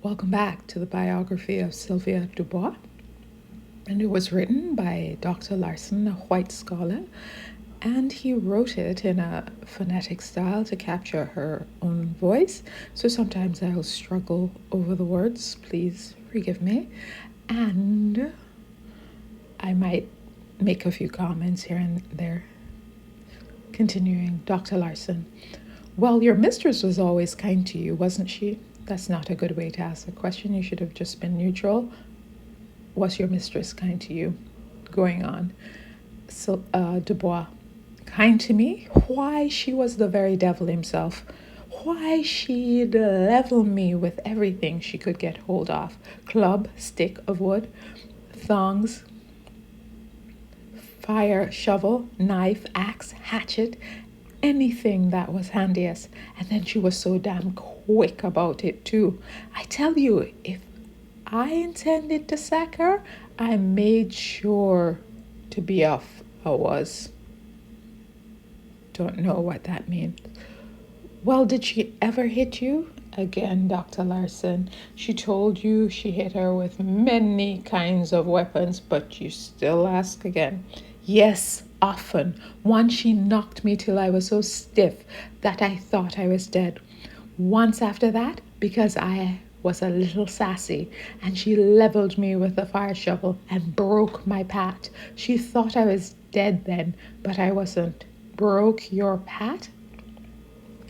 Welcome back to the biography of Sylvia Dubois, and it was written by Dr. Larson, a white scholar, and he wrote it in a phonetic style to capture her own voice. So sometimes I'll struggle over the words, please forgive me, and I might make a few comments here and there. Continuing, Dr. Larson. Well, your mistress was always kind to you, wasn't she? That's not a good way to ask a question. You should have just been neutral. Was your mistress kind to you? Going on. So, Dubois. Kind to me? Why, she was the very devil himself. Why, she'd level me with everything she could get hold of. Club, stick of wood, thongs, fire, shovel, knife, axe, hatchet, anything that was handiest. And then she was so damn quick about it too. I tell you, if I intended to sack her, I made sure to be off. I was. Don't know what that means. Well, did she ever hit you? Again, Dr. Larson. She told you she hit her with many kinds of weapons, but you still ask again. Yes, often. Once she knocked me till I was so stiff that I thought I was dead. Once after that, because I was a little sassy, and she leveled me with a fire shovel and broke my pat. She thought I was dead then, but I wasn't. Broke your pat?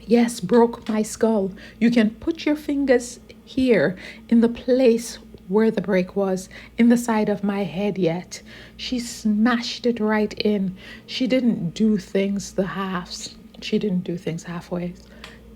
Yes, broke my skull. You can put your fingers here in the place where the break was, in the side of my head yet. She smashed it right in. She didn't do things the halves. She didn't do things halfway.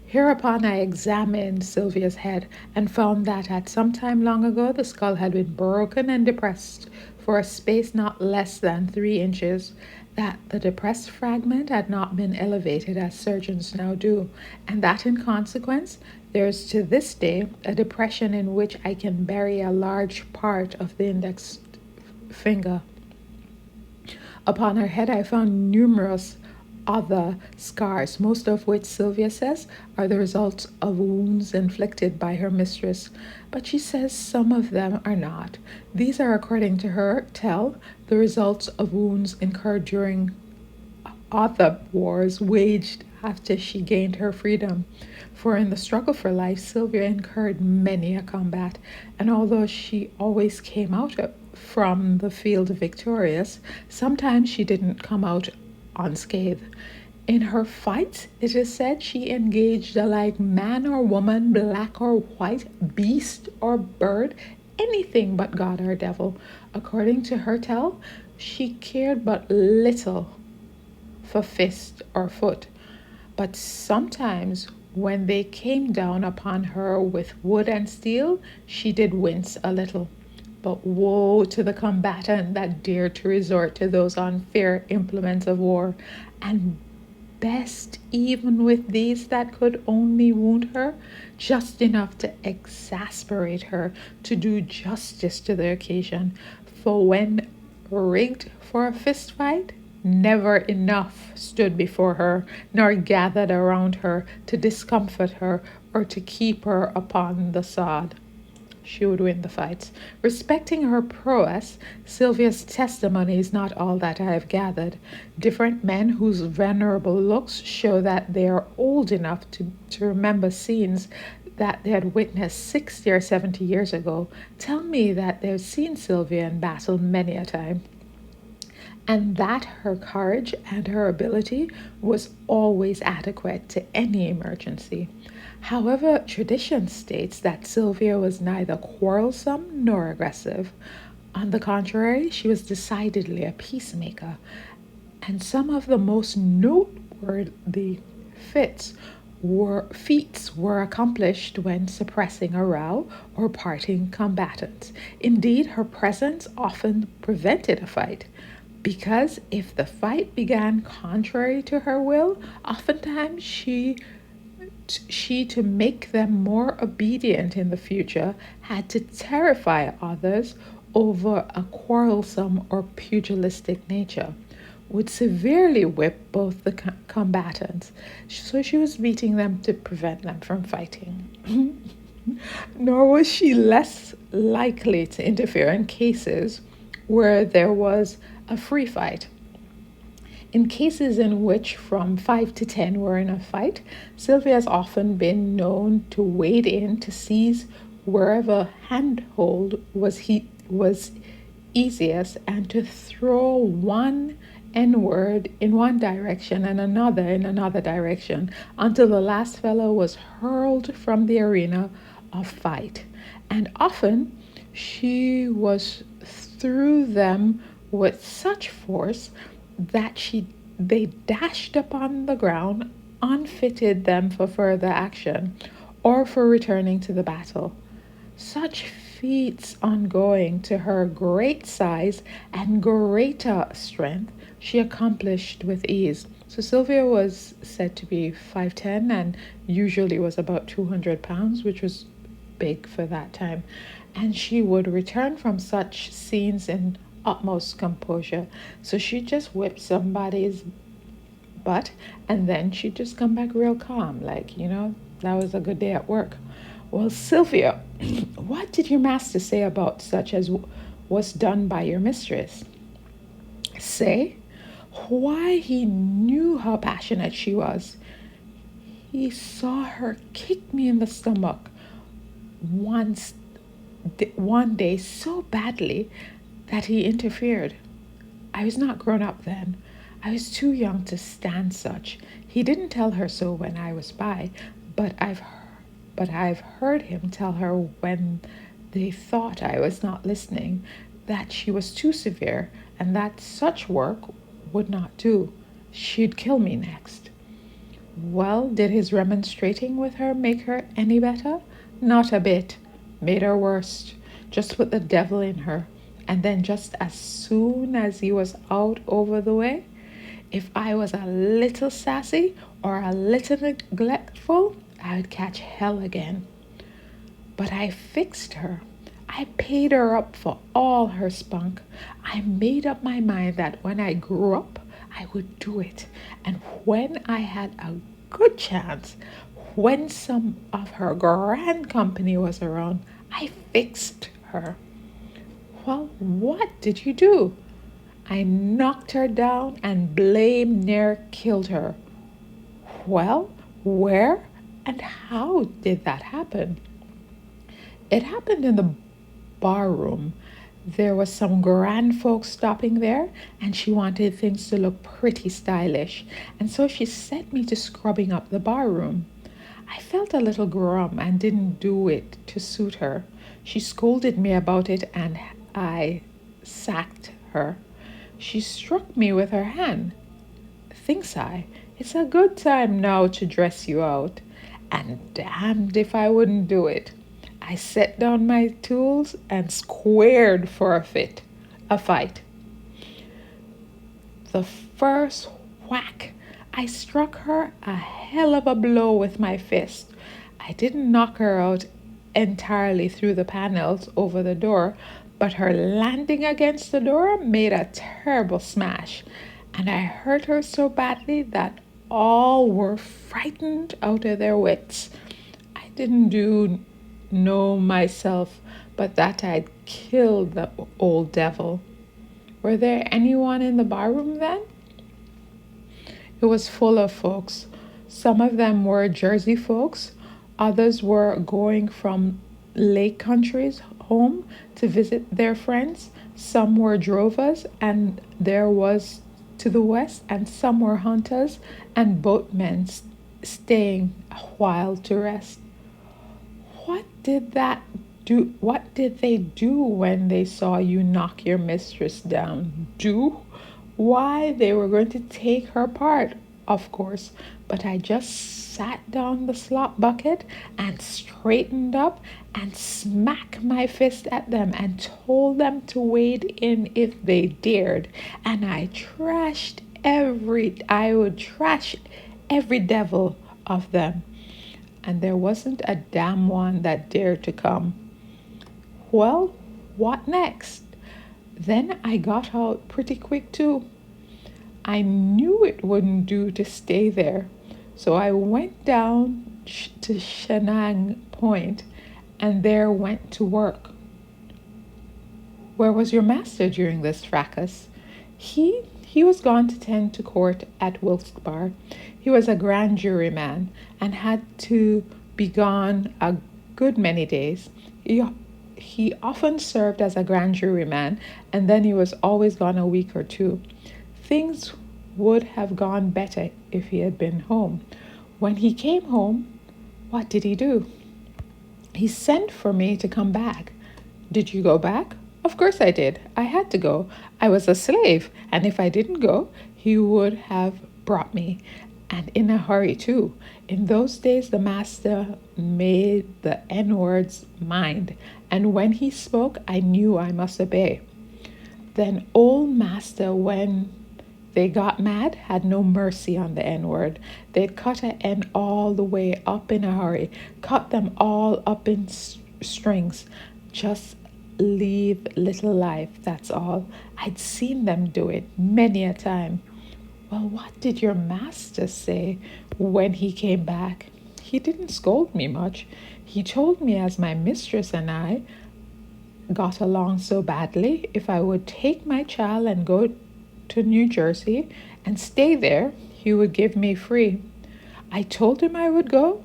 Hereupon I examined Sylvia's head and found that at some time long ago the skull had been broken and depressed for a space not less than 3 inches, that the depressed fragment had not been elevated as surgeons now do, and that in consequence there is to this day a depression in which I can bury a large part of the index finger. Upon her head I found numerous other scars, most of which Sylvia says are the results of wounds inflicted by her mistress, but she says some of them are not. These are, according to her tell, the results of wounds incurred during other wars waged after she gained her freedom. For in the struggle for life, Sylvia incurred many a combat, and although she always came out from the field victorious, sometimes she didn't come out unscathed. In her fights, it is said she engaged alike man or woman, black or white, beast or bird, anything but God or devil. According to her tell, she cared but little for fist or foot, but sometimes when they came down upon her with wood and steel, she did wince a little. But woe to the combatant that dared to resort to those unfair implements of war, and best even with these that could only wound her, just enough to exasperate her, to do justice to the occasion. For when rigged for a fist fight, never enough stood before her, nor gathered around her to discomfort her or to keep her upon the sod. She would win the fights. Respecting her prowess, Sylvia's testimony is not all that I have gathered. Different men whose venerable looks show that they are old enough to remember scenes that they had witnessed 60 or 70 years ago tell me that they've seen Sylvia in battle many a time, and that her courage and her ability was always adequate to any emergency. However, tradition states that Sylvia was neither quarrelsome nor aggressive. On the contrary, she was decidedly a peacemaker, and some of the most noteworthy feats were accomplished when suppressing a row or parting combatants. Indeed, her presence often prevented a fight, because if the fight began contrary to her will, oftentimes she to make them more obedient in the future had to terrify others over a quarrelsome or pugilistic nature, would severely whip both the combatants. So she was beating them to prevent them from fighting. Nor was she less likely to interfere in cases where there was a free fight. In cases in which from 5 to 10 were in a fight, Sylvia has often been known to wade in to seize wherever handhold was easiest and to throw one N-word in one direction and another in another direction until the last fellow was hurled from the arena of fight. And often she was threw them with such force that they dashed upon the ground, unfitted them for further action or for returning to the battle. Such feats ongoing to her great size and greater strength she accomplished with ease. So Sylvia was said to be 5'10" and usually was about 200 pounds, which was big for that time. And she would return from such scenes in utmost composure. So she'd just whip somebody's butt and then she'd just come back real calm, like, that was a good day at work. Well, Sylvia, what did your master say about such as was done by your mistress? Say? Why, he knew how passionate she was. He saw her kick me in the stomach one day so badly that he interfered. I was not grown up then. I was too young to stand such. He didn't tell her so when I was by, but I've heard him tell her when they thought I was not listening that she was too severe and that such work would not do. She'd kill me next. Well, did his remonstrating with her make her any better? Not a bit. Made her worse. Just put the devil in her. And then just as soon as he was out over the way, if I was a little sassy or a little neglectful, I would catch hell again. But I fixed her. I paid her up for all her spunk. I made up my mind that when I grew up, I would do it. And when I had a good chance, when some of her grand company was around, I fixed her. Well, what did you do? I knocked her down and blame near killed her. Well, where and how did that happen? It happened in the bar room. There was some grand folks stopping there, and she wanted things to look pretty stylish, and so she set me to scrubbing up the bar room. I felt a little grum and didn't do it to suit her. She scolded me about it, and I sacked her. She struck me with her hand. Thinks I, it's a good time now to dress you out, and damned if I wouldn't do it. I set down my tools and squared for a fight. The first whack, I struck her a hell of a blow with my fist. I didn't knock her out entirely through the panels over the door, but her landing against the door made a terrible smash, and I hurt her so badly that all were frightened out of their wits. I didn't know myself, but that I'd killed the old devil. Were there anyone in the barroom then? It was full of folks. Some of them were Jersey folks. Others were going from lake countries home to visit their friends. Some were drovers, and there was to the west, and some were hunters and boatmen staying a while to rest. What did they do when they saw you knock your mistress down? Do? Why, they were going to take her part, of course, but I just sat down the slop bucket and straightened up and smacked my fist at them and told them to wade in if they dared. And I would trash every devil of them. And there wasn't a damn one that dared to come. Well, what next? Then I got out pretty quick too. I knew it wouldn't do to stay there, so I went down to Shenang Point and there went to work. Where was your master during this fracas? He was gone to tend to court at Wilkes-Barre. He was a grand juryman and had to be gone a good many days. He often served as a grand juryman, and then he was always gone a week or two. Things would have gone better if he had been home. When he came home, what did he do? He sent for me to come back. Did you go back? Of course I did. I had to go. I was a slave, and if I didn't go, he would have brought me. And in a hurry, too. In those days, the master made the N-words mind, and when he spoke, I knew I must obey. Then old master, when they got mad, had no mercy on the N-word. They'd cut an N all the way up in a hurry, cut them all up in strings. Just leave little life, that's all. I'd seen them do it many a time. Well, what did your master say when he came back? He didn't scold me much. He told me as my mistress and I got along so badly, if I would take my child and go to New Jersey and stay there, he would give me free. I told him I would go.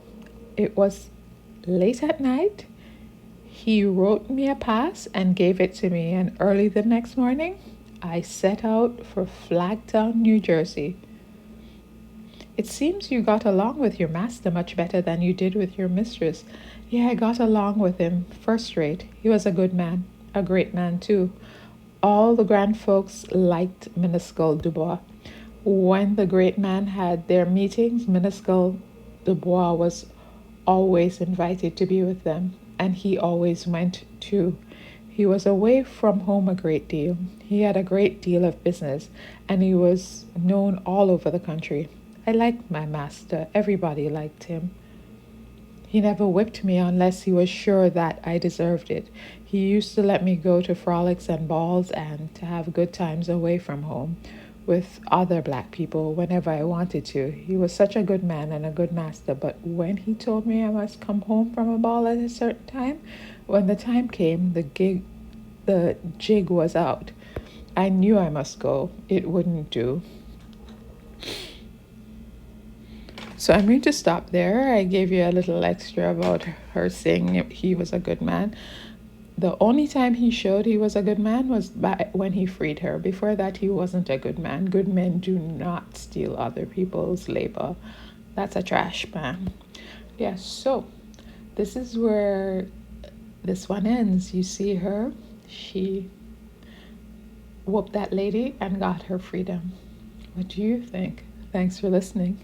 It was late at night. He wrote me a pass and gave it to me, and early the next morning, I set out for Flagtown, New Jersey. It seems you got along with your master much better than you did with your mistress. Yeah, I got along with him first rate. He was a good man, a great man too. All the grand folks liked Mistress Dubois. When the great man had their meetings, Mistress Dubois was always invited to be with them, and he always went too. He was away from home a great deal. He had a great deal of business, and he was known all over the country. I liked my master. Everybody liked him. He never whipped me unless he was sure that I deserved it. He used to let me go to frolics and balls and to have good times away from home with other black people whenever I wanted to. He was such a good man and a good master, but when he told me I must come home from a ball at a certain time, when the time came, the jig was out. I knew I must go. It wouldn't do. So I'm going to stop there. I gave you a little extra about her saying he was a good man. The only time he showed he was a good man was when he freed her. Before that, he wasn't a good man. Good men do not steal other people's labor. That's a trash man. Yes, so this is where this one ends. You see her. She whooped that lady and got her freedom. What do you think? Thanks for listening.